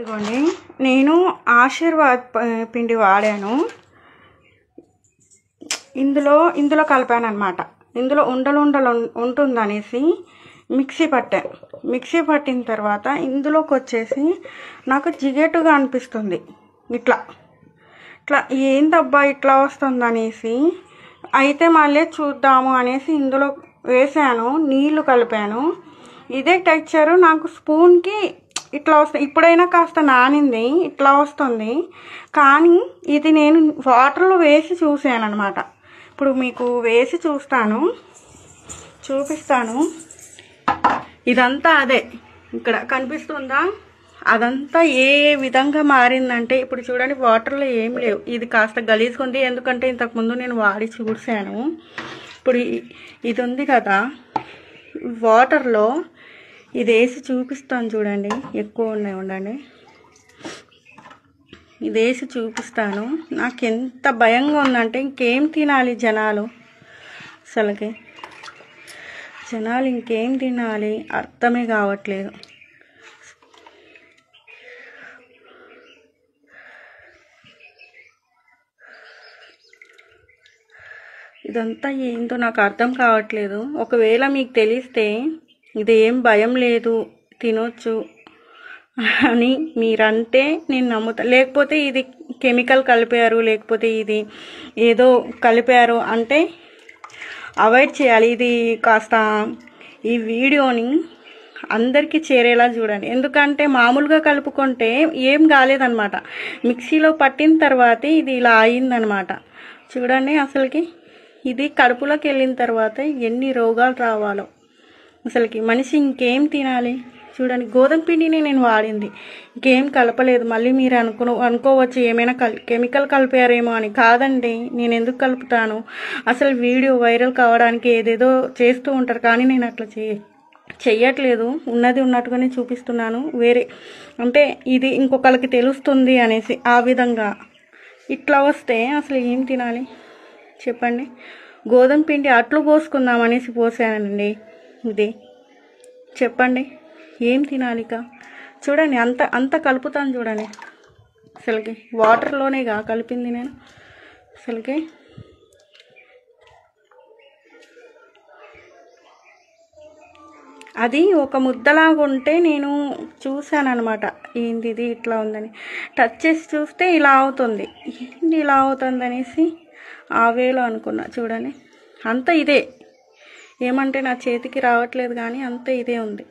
ఇదిగోండి, నేను ఆశీర్వాద్ పిండి వాడాను. ఇందులో కలిపాను అనమాట. ఇందులో ఉండలు ఉంటుందనేసి మిక్సీ పట్టిన తర్వాత ఇందులోకి వచ్చేసి నాకు జిగేటుగా అనిపిస్తుంది. ఇట్లా ఏందబ్బా ఇట్లా వస్తుంది అనేసి అయితే మళ్ళీ చూద్దాము అనేసి ఇందులో వేసాను, నీళ్లు కలిపాను. ఇదే టెక్స్చరు నాకు స్పూన్కి ఇట్లా వస్తుంది. ఇప్పుడైనా కాస్త నానింది, ఇట్లా వస్తుంది. కానీ ఇది నేను వాటర్లో వేసి చూసాను అనమాట. ఇప్పుడు మీకు వేసి చూపిస్తాను. ఇదంతా అదే, ఇక్కడ కనిపిస్తుందా? అదంతా ఏ విధంగా మారిందంటే ఇప్పుడు చూడండి, వాటర్లో ఏం లేవు. ఇది కాస్త గలీజ్గా ఉంది, ఎందుకంటే ఇంతకుముందు నేను వాడి చూసాను. ఇప్పుడు ఇది ఉంది కదా, వాటర్లో ఇది వేసి చూపిస్తాను చూడండి. ఎక్కువ ఉన్నాయి, ఉండండి. ఇది వేసి చూపిస్తాను. నాకు ఎంత భయంగా ఉందంటే ఇంకేం తినాలి జనాలు ఇంకేం తినాలి అర్థమే కావట్లేదు. ఇదంతా ఏంటో నాకు అర్థం కావట్లేదు. ఒకవేళ మీకు తెలిస్తే ఇదేం భయం లేదు, తినొచ్చు అని మీరంటే నేను నమ్ముతా. లేకపోతే ఇది కెమికల్ కలిపారు, లేకపోతే ఇది ఏదో కలిపారు అంటే అవాయిడ్ చేయాలి. ఇది కాస్త ఈ వీడియోని అందరికీ చేరేలా చూడండి. ఎందుకంటే మామూలుగా కలుపుకుంటే ఏం కాలేదన్నమాట. మిక్సీలో పట్టిన తర్వాత ఇది ఇలా అయిందనమాట. చూడండి, అసలుకి ఇది కడుపులోకి వెళ్ళిన తర్వాత ఎన్ని రోగాలు రావాలో. అసలుకి మనిషి ఇంకేం తినాలి? చూడండి, గోధుమ పిండిని నేను వాడింది, ఇంకేం కలపలేదు. మళ్ళీ మీరు అనుకోవచ్చు ఏమైనా కెమికల్ కలిపారేమో అని. కాదండి, నేను ఎందుకు కలుపుతాను? అసలు వీడియో వైరల్ కావడానికి ఏదేదో చేస్తూ ఉంటారు, కానీ నేను అట్లా చెయ్యట్లేదు. ఉన్నది ఉన్నట్టుగానే చూపిస్తున్నాను. వేరే అంటే ఇది ఇంకొకరికి తెలుస్తుంది అనేసి ఆ విధంగా. ఇట్లా వస్తే అసలు ఏం తినాలి చెప్పండి? గోధుమ పిండి అట్లు పోసుకుందాం అనేసి పోసానండి. ఇది చెప్పండి, ఏం తినాలిక? చూడండి, అంత కలుపుతాను చూడండి. అసలుకి వాటర్లోనేగా కలిపింది నేను. అసలుకి అది ఒక ముద్దలాగా ఉంటే నేను చూశాను అనమాట. ఏంది ఇది ఇట్లా ఉందని టచ్ చేసి చూస్తే ఇలా అవుతుంది. ఏంది ఇలా అవుతుంది అనేసి ఆ వేలో అనుకున్నా. చూడండి, అంత ఇదే. ఏమంటే నా చేతికి రావట్లేదు, కానీ అంత ఇదే ఉంది.